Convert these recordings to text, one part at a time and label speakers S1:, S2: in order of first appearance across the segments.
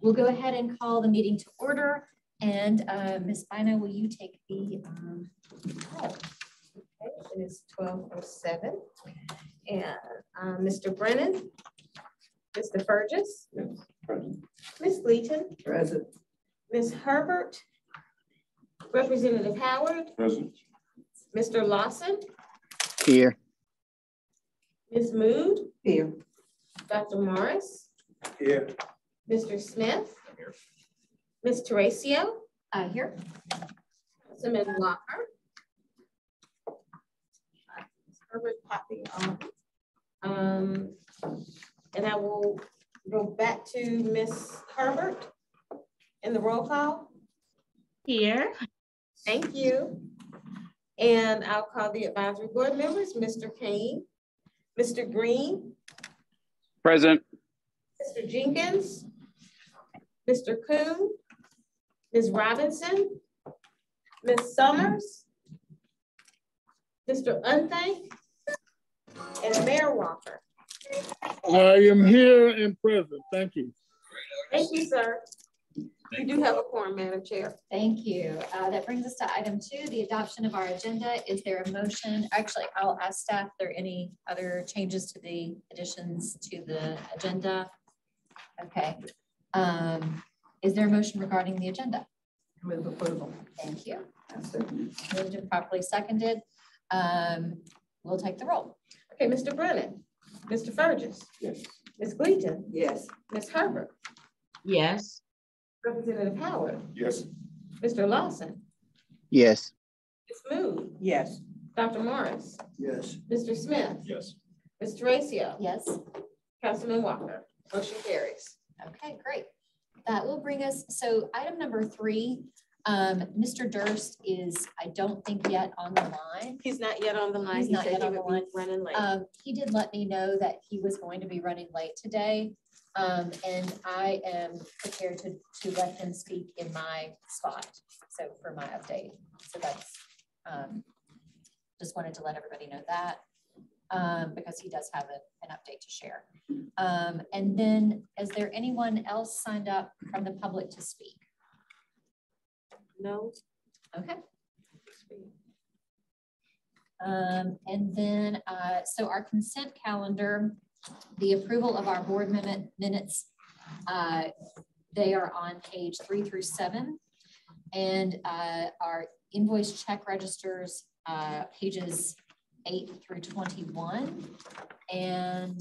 S1: We'll go ahead and call the meeting to order. And Ms. Bino, will you take the roll?
S2: Okay, it is 12:07. And Mr. Brennan, Mr. Burgess,
S3: yes, present.
S2: Ms. Gleaton,
S3: Present.
S2: Ms. Herbert, Representative Howard,
S3: Present.
S2: Mr. Lawson,
S4: Here.
S2: Ms. Mood,
S3: Here.
S2: Dr. Morris,
S3: Here.
S2: Mr. Smith,
S3: Here.
S2: Ms. Terracio,
S1: Here.
S2: Councilman Walker, Ms. Herbert popping on. And I will go back to Ms. Herbert in the roll call.
S5: Here.
S2: Thank you. And I'll call the advisory board members, Mr. Kane, Mr. Green,
S4: Present.
S2: Mr. Jenkins, Mr. Kuhn, Ms. Robinson, Ms. Summers, Mr. Unthank, and Mayor Walker.
S6: I am here and present. Thank you.
S2: Thank you, sir. You do have a quorum, Madam Chair.
S1: Thank you. That brings us to item 2, the adoption of our agenda. Is there a motion? Actually, I'll ask staff if there are any other changes to the additions to the agenda. Okay. Is there a motion regarding the agenda?
S3: Move approval.
S1: Thank you. Moved and properly seconded. We'll take the roll.
S2: Okay, Mr. Brennan, Mr. Burgess,
S3: Yes.
S2: Ms. Gleaton,
S3: Yes.
S2: Ms. Herbert,
S5: Yes.
S2: Representative Howard,
S3: Yes.
S2: Mr. Lawson,
S4: Yes.
S2: Ms. Mood,
S3: Yes.
S2: Dr. Morris,
S3: Yes.
S2: Mr. Smith,
S3: Yes.
S2: Ms. Terracio,
S1: Yes.
S2: Councilman Walker. Motion carries.
S1: Okay, great. That will bring us, so item number 3, Mr. Durst is, I don't think yet on the line.
S2: He's not yet on the line.
S1: He's
S2: He
S1: not
S2: said
S1: yet
S2: he
S1: on the
S2: would be
S1: line.
S2: running late.
S1: He did let me know that he was going to be running late today. And I am prepared to let him speak in my spot. So for my update. So that's, just wanted to let everybody know that because he does have an update to share. And then is there anyone else signed up from the public to speak?
S2: No.
S1: Okay. And then, so our consent calendar, the approval of our board minutes, they are on page 3 through 7. And our invoice check registers, pages 8 through 21. And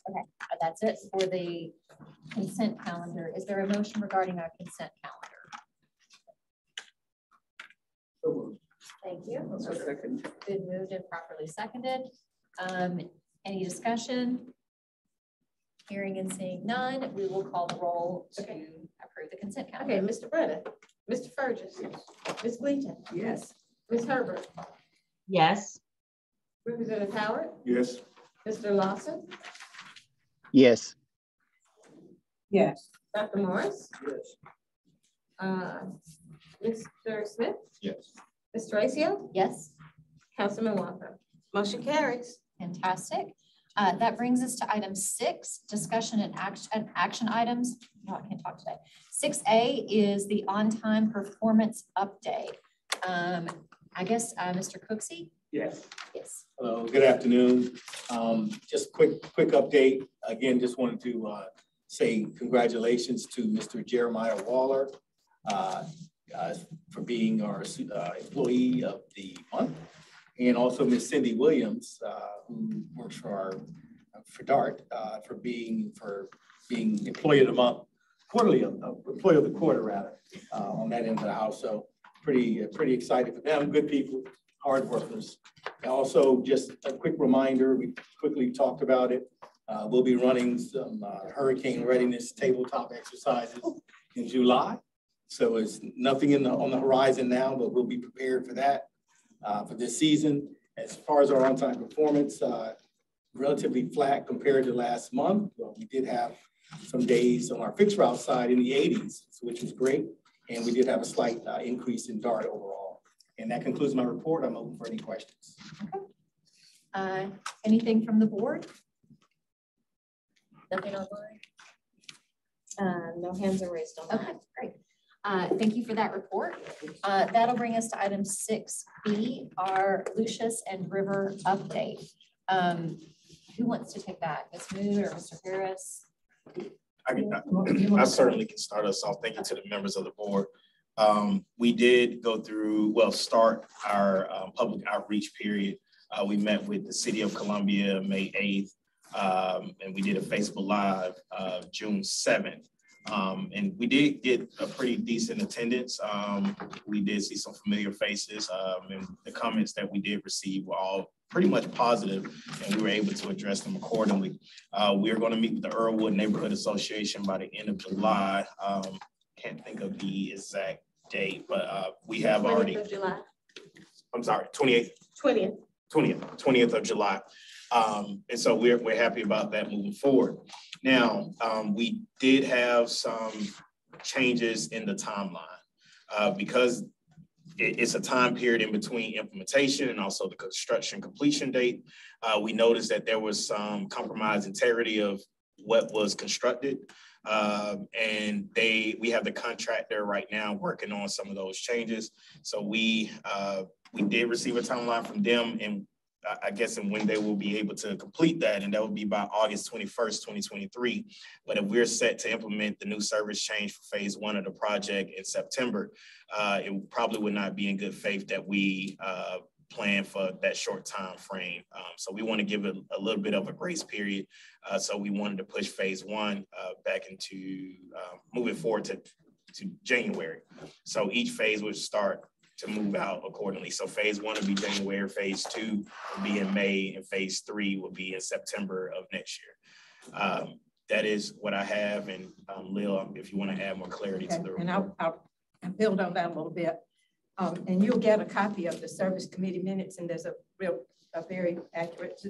S1: okay, that's it for the consent calendar. Is there a motion regarding our consent calendar? Thank you. Been moved and properly seconded. Any discussion? Hearing and seeing none, we will call the roll to approve the consent calendar.
S2: Okay, Mr. Brennan, Mr. Burgess, Ms. Gleaton.
S3: Yes.
S2: Ms. Herbert,
S5: Yes.
S2: Representative Howard,
S3: Yes.
S2: Mr. Lawson,
S4: Yes.
S3: Yes.
S2: Dr. Morris,
S3: Yes.
S2: Mr. Smith,
S3: Yes.
S2: Ms. Terracio,
S1: Yes,
S2: Councilman Walker. Motion carries.
S1: fantastic. That brings us to item 6, discussion and action items. No, I can't talk today. 6A is the on-time performance update. I guess Mr. Cooksey?
S7: Yes.
S1: Yes.
S7: Hello, good afternoon. Just quick update. Again, just wanted to say congratulations to Mr. Jeremiah Waller for being our employee of the month, and also Ms. Cindy Williams, who works for DART, for being employee of the month, employee of the quarter rather, on that end of the house. So pretty excited for them. Good people, hard workers. And also, just a quick reminder, we quickly talked about it. We'll be running some hurricane readiness tabletop exercises in July. So it's nothing on the horizon now, but we'll be prepared for that for this season. As far as our on-time performance, relatively flat compared to last month. We did have some days on our fixed route side in the 80s, which was great. And we did have a slight increase in DART overall. And that concludes my report. I'm open for any questions.
S1: Okay. Anything from the board? Nothing online?
S2: No hands are raised on that.
S1: Okay, great. Thank you for that report. That'll bring us to item 6B, our Lucius and River update. Who wants to take that? Ms. Mood or Mr. Harris?
S8: I certainly can start us off. Thank you to the members of the board. We did go through, start our public outreach period. We met with the City of Columbia May 8th, and we did a Facebook Live June 7th. And we did get a pretty decent attendance. We did see some familiar faces, and the comments that we did receive were all pretty much positive, and we were able to address them accordingly. We are going to meet with the Earlwood Neighborhood Association by the end of July. Can't think of the exact date, but we have already.
S2: 20th of July.
S8: I'm sorry, 28th. 20th of July. And so we're happy about that moving forward. Now, we did have some changes in the timeline because it's a time period in between implementation and also the construction completion date. We noticed that there was some compromised integrity of what was constructed. And we have the contractor right now working on some of those changes. So we did receive a timeline from them, and I guess and when they will be able to complete that, and that will be by August 21st, 2023. But if we're set to implement the new service change for phase 1 of the project in September, it probably would not be in good faith that we plan for that short time frame. So we want to give it a little bit of a grace period. So we wanted to push phase 1 back into moving forward to January. So each phase would start to move out accordingly. So phase 1 will be January, phase 2 will be in May, and phase 3 will be in September of next year. That is what I have. And Lil, if you want to add more clarity to the report.
S3: And I'll build on that a little bit. And you'll get a copy of the service committee minutes, and there's a very accurate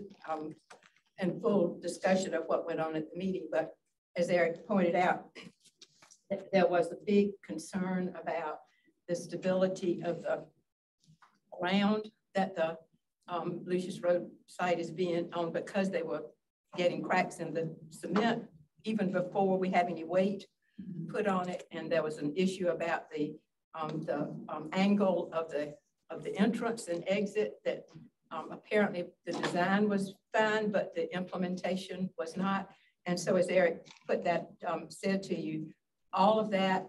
S3: and full discussion of what went on at the meeting. But as Eric pointed out, there was a big concern about the stability of the ground that the Lucius Road site is being on, because they were getting cracks in the cement even before we have any weight put on it. And there was an issue about the angle of the entrance and exit that apparently the design was fine, but the implementation was not. And so as Eric put that, said to you, all of that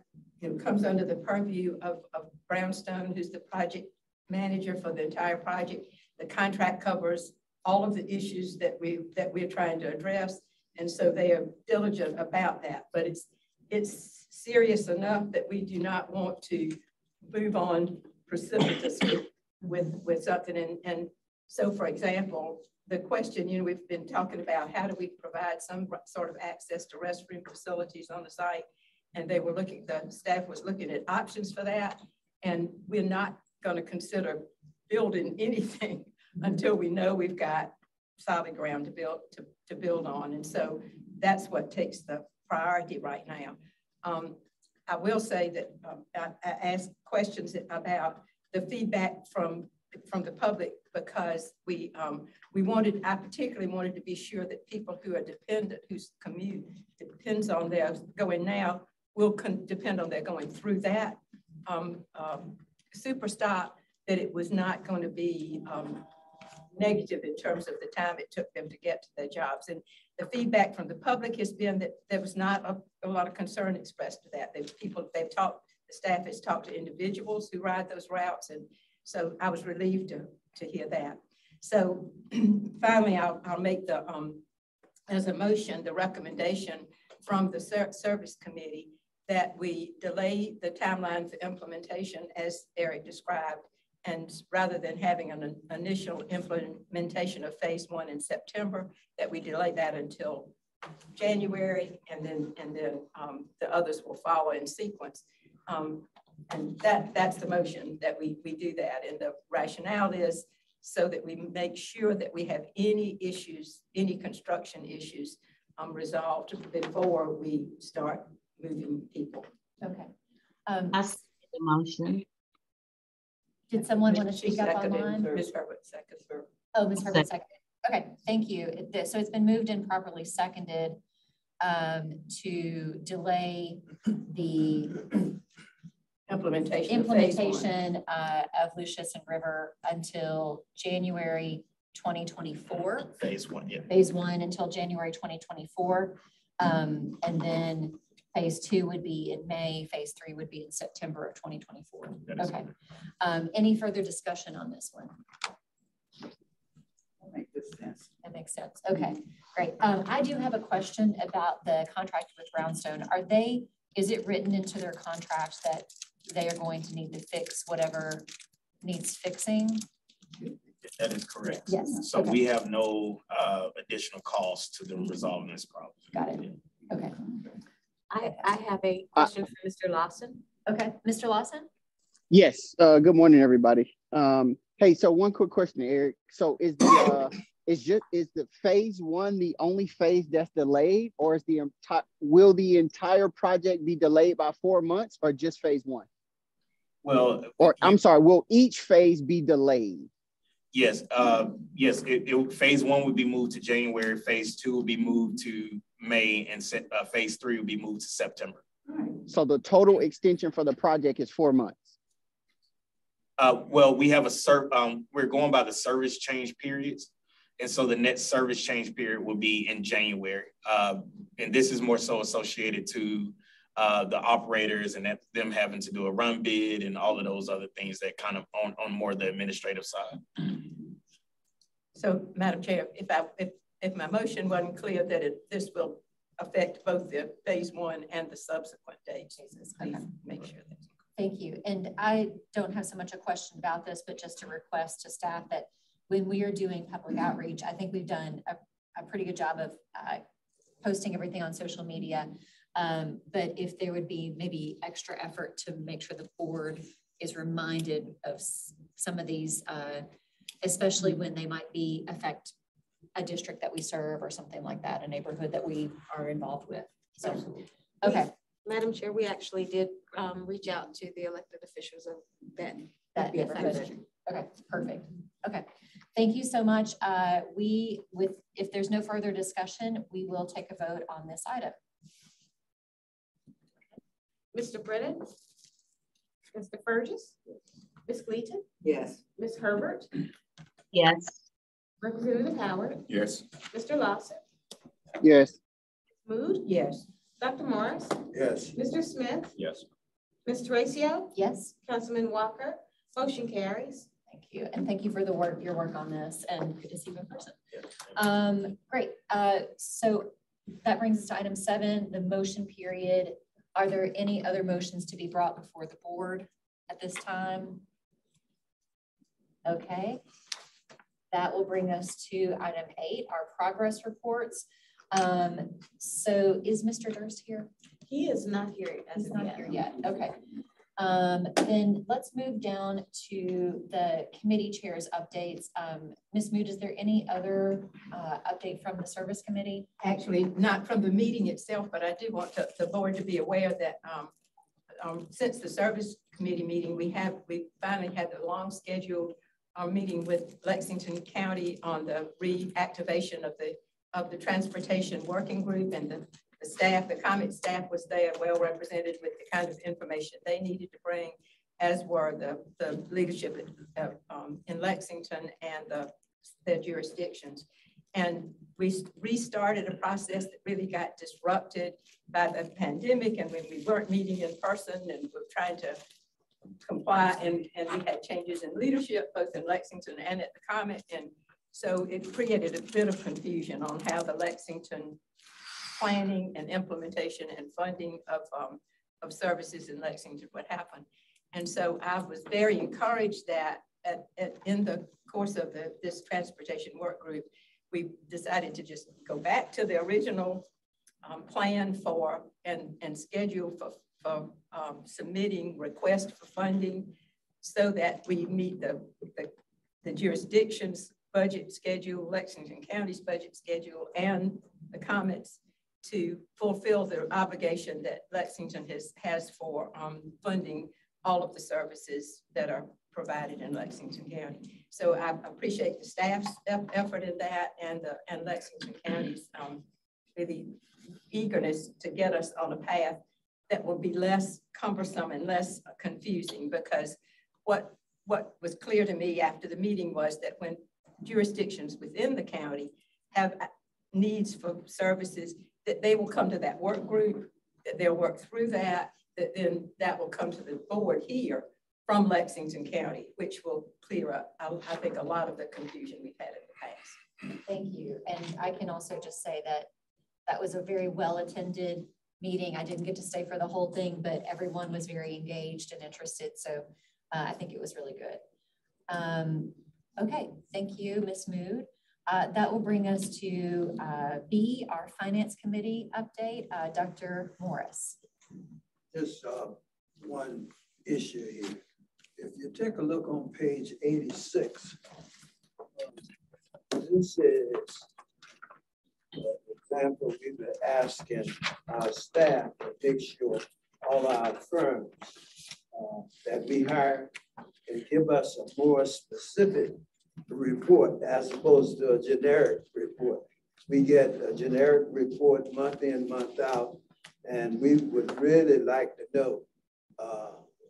S3: comes under the purview of Brownstone, who's the project manager for the entire project. The contract covers all of the issues that we're trying to address. And so they are diligent about that, but it's serious enough that we do not want to move on precipitously with something. And so, for example, the question, we've been talking about how do we provide some sort of access to restroom facilities on the site. And the staff was looking at options for that. And we're not going to consider building anything until we know we've got solid ground to build on. And so that's what takes the priority right now. I will say that I asked questions about the feedback from the public, because I particularly wanted to be sure that people who are dependent, whose commute depends on their going now, will depend on their going through that super stop, that it was not going to be negative in terms of the time it took them to get to their jobs. And the feedback from the public has been that there was not a lot of concern expressed to that. The staff has talked to individuals who ride those routes. And so I was relieved to hear that. So finally, I'll make as a motion, the recommendation from the service committee that we delay the timeline for implementation as Eric described. And rather than having an initial implementation of phase 1 in September, that we delay that until January, and then the others will follow in sequence. And that's the motion, that we do that. And the rationale is so that we make sure that we have any issues, any construction issues resolved before we start moving people.
S1: Okay.
S5: I second the motion.
S1: Did someone want to speak up online?
S3: Ms. Herbert seconds her.
S1: Oh, Ms. Herbert seconded. Okay, thank you. So it's been moved and properly seconded. to delay the
S3: implementation
S1: of Lucius and River until January 2024.
S8: Phase 1, yeah.
S1: Phase 1 until January 2024. And then phase 2 would be in May, phase 3 would be in September of 2024. Okay. Any further discussion on this one? That makes sense. Okay, great. I do have a question about the contract with Brownstone. Is it written into their contracts that they are going to need to fix whatever needs fixing?
S8: That is correct.
S1: Yes.
S8: So we have no additional costs to them resolving this problem.
S1: Got it. Okay.
S2: I have a question for Mr. Lawson.
S1: Okay, Mr. Lawson?
S4: Yes. Good morning, everybody. Hey, so one quick question, Eric. So is the is the phase 1 the only phase that's delayed, or will the entire project be delayed by 4 months, or just phase 1?
S8: Well,
S4: or I'm sorry, will each phase be delayed?
S8: Yes. Yes. Phase 1 would be moved to January. Phase 2 would be moved to May, and phase 3 would be moved to September.
S4: So the total extension for the project is 4 months.
S8: Well, we have we're going by the service change periods. And so the next service change period will be in January. And this is more so associated to the operators and them having to do a run bid and all of those other things that kind of on more the administrative side.
S3: So, Madam Chair, if my motion wasn't clear that this will affect both the phase 1 and the subsequent dates, please make sure that.
S1: Thank you. And I don't have so much a question about this, but just a request to staff that when we are doing public outreach, I think we've done a pretty good job of posting everything on social media. But if there would be maybe extra effort to make sure the board is reminded of some of these, especially when they might affect a district that we serve or something like that, a neighborhood that we are involved with. So, okay.
S2: Madam Chair, we actually did reach out to the elected officials of that
S1: neighborhood. Okay, perfect. Okay, thank you so much. If there's no further discussion, we will take a vote on this item.
S2: Mr. Brennan? Mr. Burgess? Ms. Gleaton?
S3: Yes.
S2: Ms. Herbert?
S5: Yes.
S2: Representative Howard?
S7: Yes.
S2: Mr. Lawson?
S4: Yes.
S2: Mood?
S3: Yes.
S2: Dr. Morris?
S7: Yes.
S2: Mr. Smith?
S7: Yes.
S2: Ms. Tracio?
S1: Yes.
S2: Councilman Walker? Motion carries.
S1: Thank you. And thank you for your work on this, and good to see you in person. Great. So that brings us to item 7, the motion period. Are there any other motions to be brought before the board at this time? Okay. That will bring us to item 8, our progress reports. So is Mr. Durst here?
S2: He is not here
S1: He's not here yet. Okay. Then let's move down to the committee chairs updates. Ms. Mood, is there any other update from the service committee?
S3: Actually, not from the meeting itself, but I do want the board to be aware that since the service committee meeting, we finally had the long scheduled meeting with Lexington County on the reactivation of the transportation working group, and the staff, the comment staff was there, well represented with the kind of information they needed to bring, as were the leadership in Lexington and their jurisdictions. And we restarted a process that really got disrupted by the pandemic, and when we weren't meeting in person and we're trying to comply, and we had changes in leadership both in Lexington and at the comment, and so it created a bit of confusion on how the Lexington planning and implementation and funding of services in Lexington would happen. And so I was very encouraged that in the course of this transportation work group, we decided to just go back to the original plan for and schedule for submitting requests for funding, so that we meet the jurisdiction's budget schedule, Lexington County's budget schedule, and the comments to fulfill the obligation that Lexington has for funding all of the services that are provided in Lexington County. So I appreciate the staff's effort in that, and Lexington County's really eagerness to get us on a path that will be less cumbersome and less confusing, because what was clear to me after the meeting was that when jurisdictions within the county have needs for services, that they will come to that work group, that they'll work through that, that then that will come to the board here from Lexington County, which will clear up, I think, a lot of the confusion we've had in the past.
S1: Thank you. And I can also just say that that was a very well-attended meeting. I didn't get to stay for the whole thing, but everyone was very engaged and interested. So I think it was really good. Okay, thank you, Ms. Mood. That will bring us to B, our Finance Committee update. Dr. Morris.
S9: Just one issue here. If you take a look on page 86, this is example, we've been asking our staff to make sure all our firms that we hire can give us a more specific report as opposed to a generic report. We get a generic report month in, month out, and we would really like to know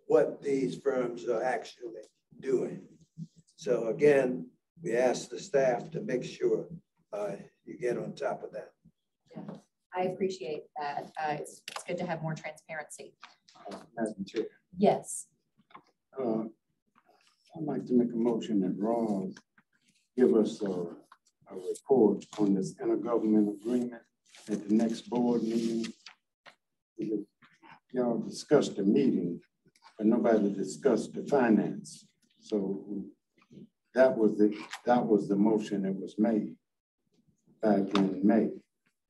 S9: what these firms are actually doing. So again, we ask the staff to make sure you get on top of that.
S1: Yeah, I appreciate that. It's good to have more transparency.
S10: Madam Chair.
S1: Yes.
S10: I'd like to make a motion that Ross give us a report on this intergovernmental agreement at the next board meeting. Y'all discussed the meeting, but nobody discussed the finance. So that was the motion that was made back in May.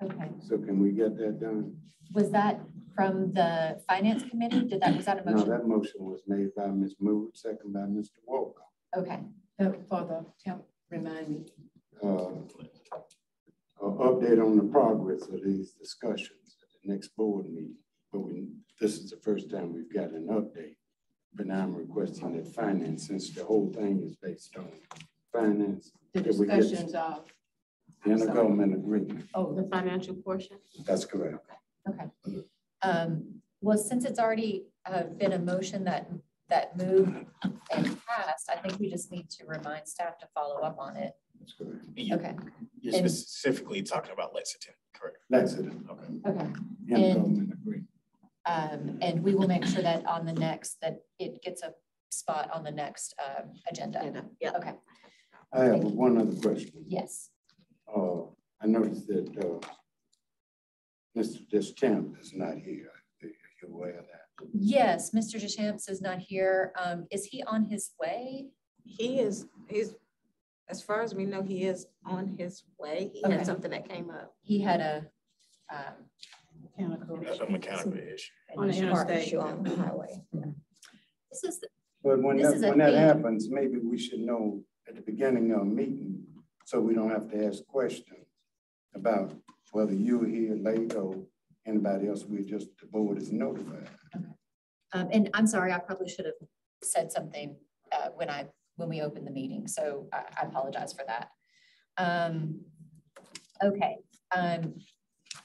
S1: Okay.
S10: So can we get that done?
S1: Was that from the Finance Committee? Was that a motion?
S10: No, that motion was made by Ms. Mood, second by Mr. Walker.
S1: Okay.
S3: Remind me.
S10: Update on the progress of these discussions at the next board meeting. But this is the first time we've got an update. But now I'm requesting that finance, since the whole thing is based on finance.
S3: The discussions of
S10: the intergovernmental agreement.
S2: Oh, the financial portion?
S10: That's correct.
S1: Okay. Well, since it's already been a motion that moved and passed, I think we just need to remind staff to follow up on it.
S10: That's correct.
S1: Okay.
S8: You're specifically talking about Lexington, correct?
S10: Lexington.
S8: Okay.
S1: Okay.
S10: Intergovernmental agreement.
S1: And we will make sure that on the next, that it gets a spot on the next agenda.
S2: Yeah.
S1: Okay.
S10: I have one other question.
S1: Yes.
S10: I noticed that Mr. Deschamps is not here. Are you aware of that?
S1: Yes, Mr. Deschamps is not here. Is he on his way?
S2: He's, as far as we know, he is on his way. He had something that came up.
S1: He had a
S8: mechanical issue
S3: on the interstate
S1: on the highway. Yeah.
S10: But when that happens, maybe we should know at the beginning of a meeting so we don't have to ask questions about whether you're here late or anybody else. The board is notified.
S1: Okay. And I'm sorry, I probably should have said something when we opened the meeting. So I apologize for that. Okay.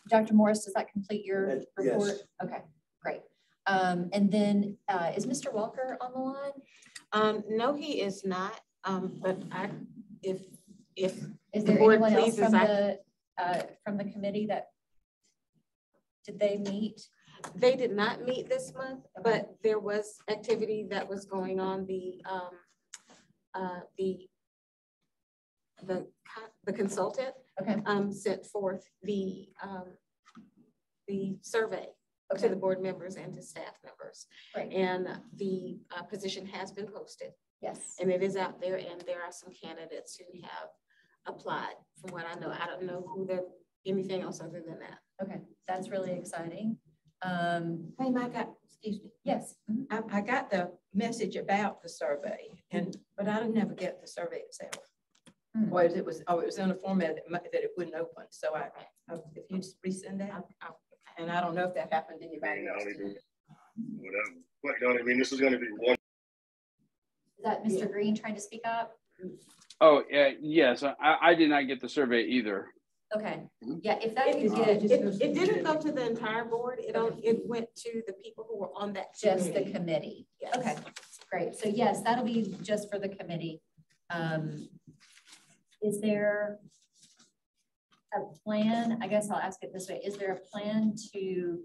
S1: Dr. Morris, does that complete your report?
S9: Yes.
S1: Okay, great. And then is Mr. Walker on the line?
S2: No, he is not. But if
S1: is there anyone else from the committee that did they meet?
S2: They did not meet this month, but there was activity that was going on. The consultant sent forth the survey to the board members and to staff members.
S1: Right.
S2: And the position has been posted.
S1: Yes.
S2: And it is out there, and there are some candidates who have applied. From what I know, I don't know who they're anything else other than that.
S1: Okay, that's really exciting.
S3: Hey, excuse me.
S1: Yes.
S3: I got the message about the survey, but I didn't ever get the survey itself. Or it was in a format that it wouldn't open. So if you just resend that, and I don't know if that happened to anybody else.
S6: Whatever. But I mean, this is going to be one.
S1: Is that Mr. Green trying to speak up?
S11: Oh, yes. I did not get the survey either.
S1: Okay. Yeah, if that
S2: it,
S1: could get
S2: it didn't go to the entire board. It went to the people who were on that committee.
S1: Just the committee.
S2: Yes.
S1: Okay, great. So yes, that'll be just for the committee. Is there a plan? I guess I'll ask it this way. Is there a plan to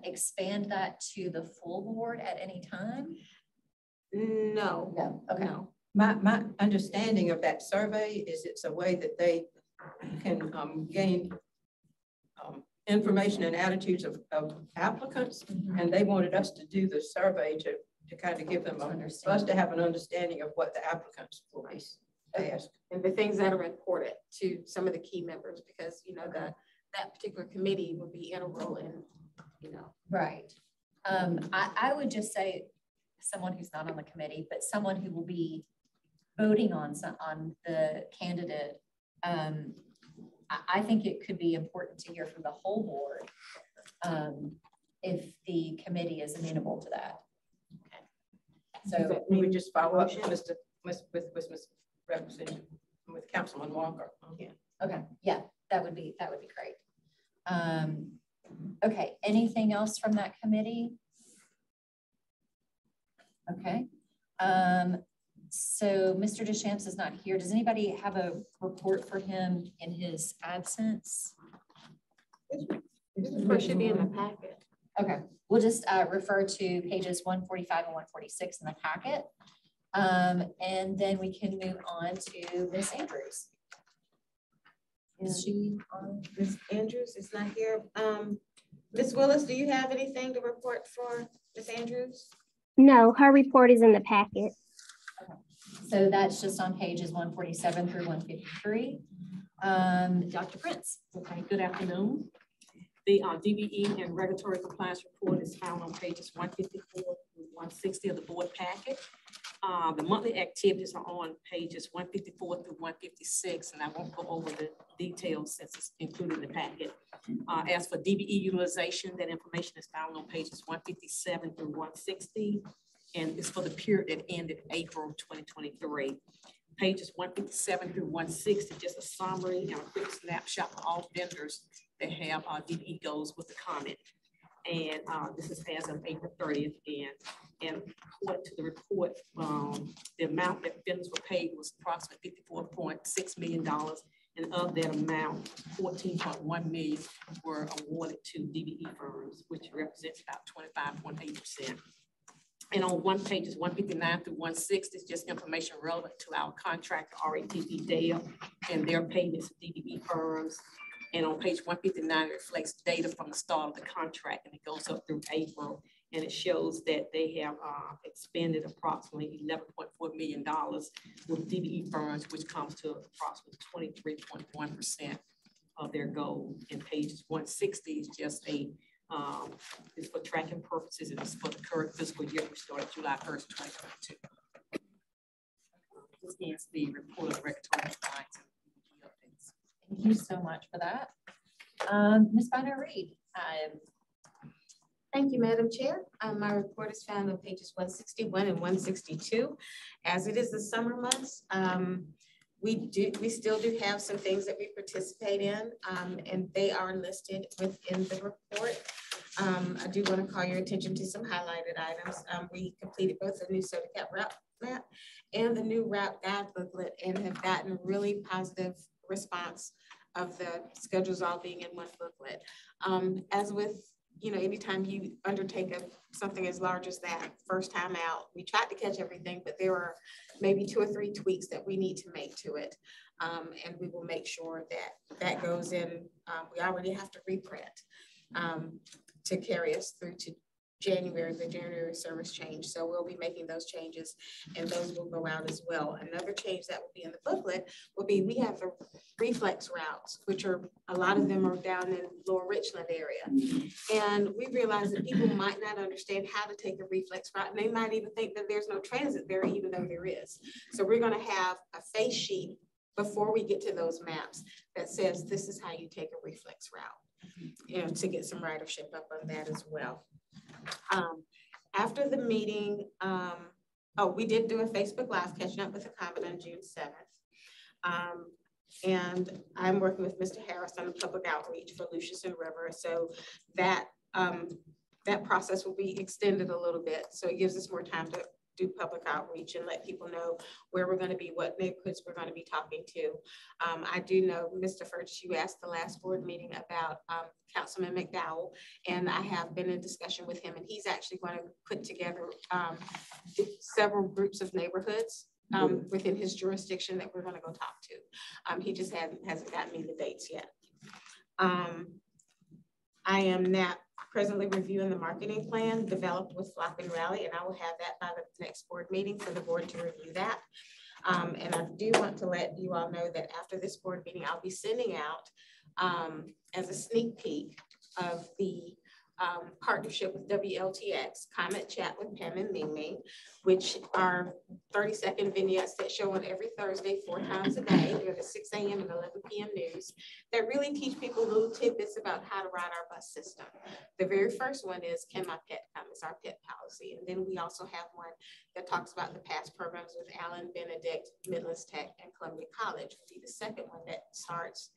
S1: expand that to the full board at any time?
S2: No.
S1: No. Okay.
S2: No.
S3: My understanding of that survey is it's a way that they can gain information and attitudes of applicants. And they wanted us to do the survey to kind of give them for us to have an understanding of what the applicants will be asked.
S2: And the things that are important to some of the key members, because, you know, that particular committee will be integral in, you know.
S1: Right. I would just say someone who's not on the committee, but someone who will be voting on the candidate. I think it could be important to hear from the whole board if the committee is amenable to that. Okay. So
S3: we just follow up with Representative, with Councilman Walker.
S2: Yeah.
S1: Okay. Yeah, that would be great. Okay. Anything else from that committee? Okay. So Mr. Deschamps is not here. Does anybody have a report for him in his absence?
S2: This report should be in the packet.
S1: Okay, we'll just refer to pages 145 and 146 in the packet. And then we can move on to Ms. Andrews. Is she on?
S2: Ms. Andrews is not here. Ms. Willis, do you have anything to report for Ms. Andrews?
S11: No, her report is in the packet.
S1: Okay. So that's just on pages 147 through 153. Dr. Prince.
S12: Okay, good afternoon. The DBE and regulatory compliance report is found on pages 154 through 160 of the board packet. The monthly activities are on pages 154 through 156, and I won't go over the details since it's included in the packet. As for DBE utilization, that information is found on pages 157 through 160, and it's for the period that ended April 2023. Pages 157 through 160, just a summary and a quick snapshot of all vendors that have DBE goals with the comment. And this is as of April 30th. And according to the report, the amount that vendors were paid was approximately $54.6 million. And of that amount, 14.1 million were awarded to DBE firms, which represents about 25.8%. And on one page is 159 through 160 is just information relevant to our contractor, RATP Dale, and their payments to DBE firms. And on page 159, it reflects data from the start of the contract, and it goes up through April. And it shows that they have expended approximately $11.4 million with DBE firms, which comes to approximately 23.1% of their goal. And pages 160 is just it's for tracking purposes, and it's for the current fiscal year, which started July 1st, 2022. This is the report of regulatory compliance.
S1: Thank you so much for that. Ms. Bonner-Reed.
S2: Thank you, Madam Chair. My report is found on pages 161 and 162. As it is the summer months, we still do have some things that we participate in, and they are listed within the report. I do want to call your attention to some highlighted items. We completed both the new SodaCap route map and the new route guide booklet, and have gotten really positive response of the schedules all being in one booklet. As with, you know, anytime you undertake something as large as that, first time out, we tried to catch everything, but there are maybe 2 or 3 tweaks that we need to make to it. And we will make sure that that goes in. We already have to reprint to carry us through to January, the January service change. So we'll be making those changes, and those will go out as well. Another change that will be in the booklet will be, we have the reflex routes, which are, a lot of them are down in Lower Richland area. And we realize that people might not understand how to take a reflex route, and they might even think that there's no transit there, even though there is. So we're going to have a face sheet before we get to those maps that says, this is how you take a reflex route, you know, to get some ridership up on that as well. After the meeting, we did do a Facebook Live catching up with the comment on June 7th. And I'm working with Mr. Harris on the public outreach for Lucius and River. So that, that process will be extended a little bit. So it gives us more time to do public outreach and let people know where we're going to be, what neighborhoods we're going to be talking to. I do know, Mr. Furch, you asked the last board meeting about Councilman McDowell, and I have been in discussion with him, and he's actually going to put together several groups of neighborhoods within his jurisdiction that we're going to go talk to. He just hasn't gotten me the dates yet. I am now presently reviewing the marketing plan developed with Flock and Rally, and I will have that by the next board meeting for the board to review that. And I do want to let you all know that after this board meeting, I'll be sending out as a sneak peek of the partnership with WLTX, Comment Chat with Pam and Ming Ming, which are 30-second vignettes that show on every Thursday, 4 times a day. They're the 6 a.m. and 11 p.m. news that really teach people little tidbits about how to ride our bus system. The very first one is Can My Pet Come? It's our pet policy. And then we also have one that talks about the past programs with Allen, Benedict, Midlands Tech, and Columbia College. Will be the second one that starts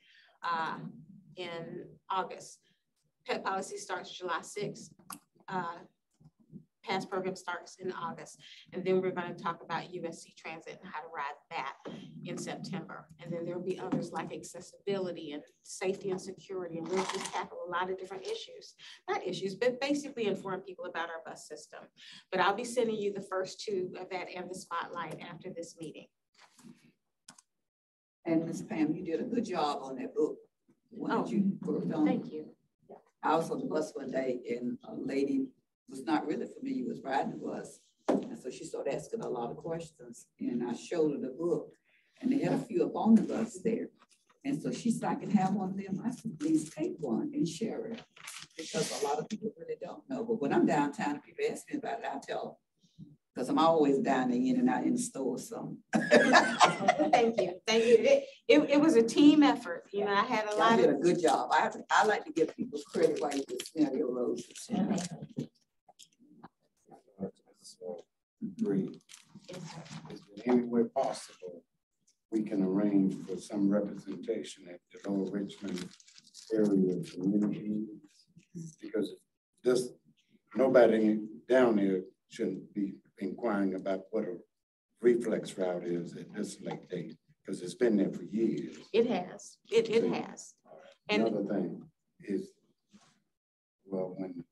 S2: in August. Pet policy starts July 6th. Past program starts in August. And then we're going to talk about USC Transit and how to ride that in September. And then there'll be others like accessibility and safety and security. And we'll just tackle a lot of different issues. Not issues, but basically inform people about our bus system. But I'll be sending you the first 2 of that and the spotlight after this meeting.
S13: And Ms. Pam, you did a good job on that book. You worked on.
S2: Thank you.
S13: I was on the bus one day and a lady was not really familiar with riding the bus. And so she started asking a lot of questions and I showed her the book and they had a few up on the bus there. And so she said, I can have one of them. I said, please take one and share it because a lot of people really don't know. But when I'm downtown and people ask me about it, I tell them because I'm always dining in and out in the store. So
S2: thank you. Thank you. It was a team effort. You know, I had a lot.
S13: You did a good job. I like to give people credit while you can smell your roses.
S10: Agree. Is there any way possible we can arrange for some representation at the Lower Richmond area community? Because this nobody down there shouldn't be inquiring about what a reflex route is at this late date because it's been there for years.
S2: It has. It has.
S10: And another thing is, well, when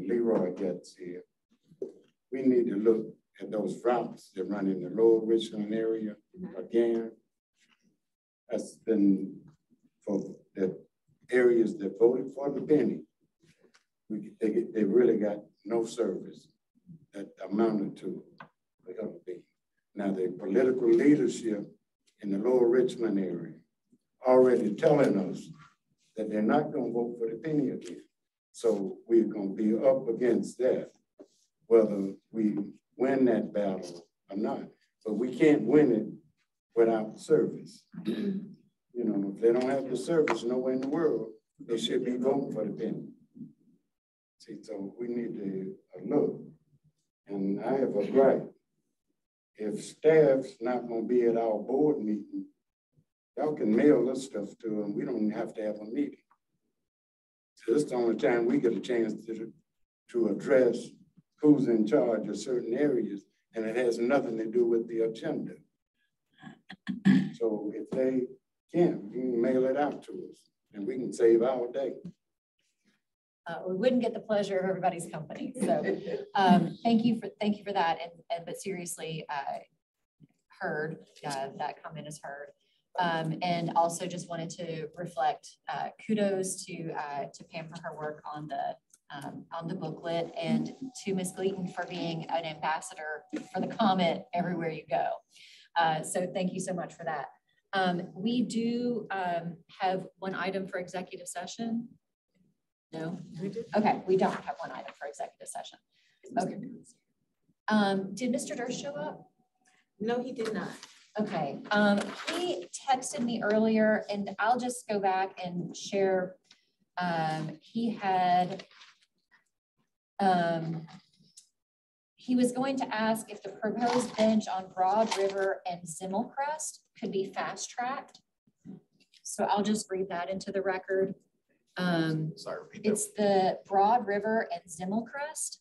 S10: Leroy gets here, we need to look at those routes that run in the Lower Richmond area again. That's been for the areas that voted for the penny. They really got no service that amounted to the LB. Now the political leadership in the Lower Richmond area already telling us that they're not going to vote for the penny again. So we're going to be up against that, whether we win that battle or not. But we can't win it without service. You know, if they don't have the service nowhere in the world, they should be voting for the penny. See, so we need to look. And I have a gripe. If staff's not going to be at our board meeting, y'all can mail this stuff to them. We don't even have to have a meeting. So this is the only time we get a chance to address who's in charge of certain areas, and it has nothing to do with the agenda. So if they can't, you can mail it out to us, and we can save our day.
S1: We wouldn't get the pleasure of everybody's company. So thank you for that. And but seriously, heard that comment is heard. And also just wanted to reflect kudos to Pam for her work on the booklet and to Ms. Gleaton for being an ambassador for the comment everywhere you go. So thank you so much for that. We do have one item for executive session. No, okay, we don't have one item for executive session. Okay. Did Mr. Durst show up?
S2: No, he did not.
S1: Okay, he texted me earlier and I'll just go back and share. He was going to ask if the proposed bench on Broad River and Zimmelcrest could be fast tracked So I'll just read that into the record.
S8: Sorry, repeat that.
S1: It's the Broad River and Zimmelcrest.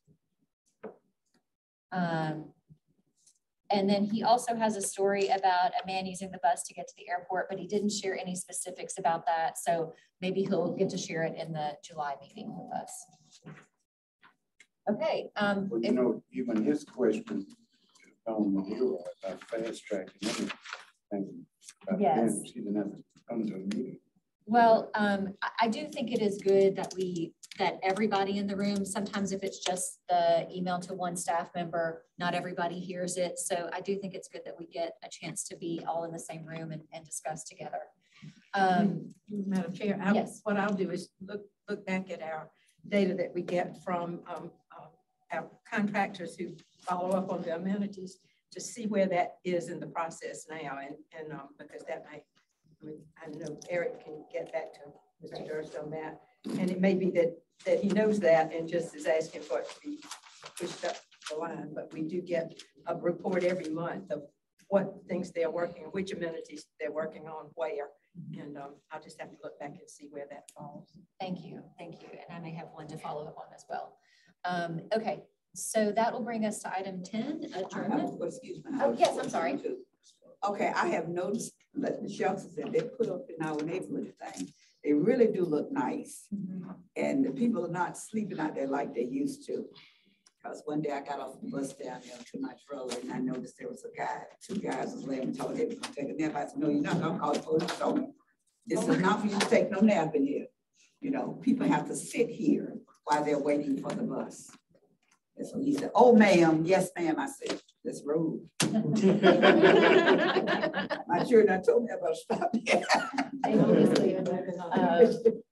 S1: And then he also has a story about a man using the bus to get to the airport, but he didn't share any specifics about that. So maybe he'll get to share it in the July meeting with us. Okay.
S10: Well, you know, even his question on the hero about fast tracking everything.
S1: Yes.
S10: She didn't have to come to a meeting.
S1: Well, I do think it is good that that everybody in the room, sometimes if it's just the email to one staff member, not everybody hears it. So I do think it's good that we get a chance to be all in the same room and discuss together.
S3: Madam Chair, yes. What I'll do is look back at our data that we get from our contractors who follow up on the amenities to see where that is in the process now. And because that might, I know Eric can get back to Mr. Durst on that. And it may be that he knows that and just is asking for it to be pushed up the line. But we do get a report every month of what things they're working, which amenities they're working on where. And I'll just have to look back and see where that falls.
S1: Thank you. Thank you. And I may have one to follow up on as well. Okay, so that will bring us to item 10, adjournment.
S13: Excuse me.
S1: Oh, yes, I'm sorry.
S13: Okay, I have noticed that the shelters that they put up in our neighborhood thing, they really do look nice. And the people are not sleeping out there like they used to. Because one day I got off the bus down there to my trailer and I noticed there was a guy, two guys was laying and told they were gonna take a nap. I said, no, you're not gonna call the police on me. This is not for you to take no nap in here. You know, people have to sit here while they're waiting for the bus. And so he said, oh, ma'am, yes, ma'am. I said, that's rude. My children told me I better stop there.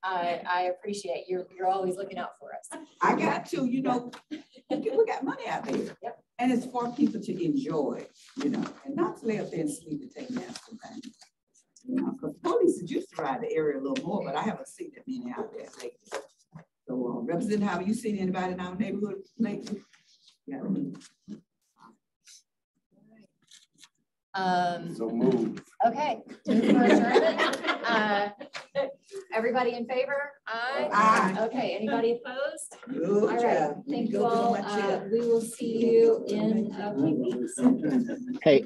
S1: I appreciate you're always looking out for us.
S13: I got to, you know, people got money out there. Yep. And it's for people to enjoy, you know, and not to lay up there and sleep and take naps and things. You know, because police used to ride the area a little more, but I haven't seen that many out there lately. So, Representative, have you seen anybody in our neighborhood lately? Yeah.
S10: So move.
S1: Okay. For adjournment. Everybody in favor? Aye.
S13: Aye.
S1: Okay. Anybody opposed?
S13: Good
S1: all right. Thank you all. We will see you in a few weeks.
S4: Hey.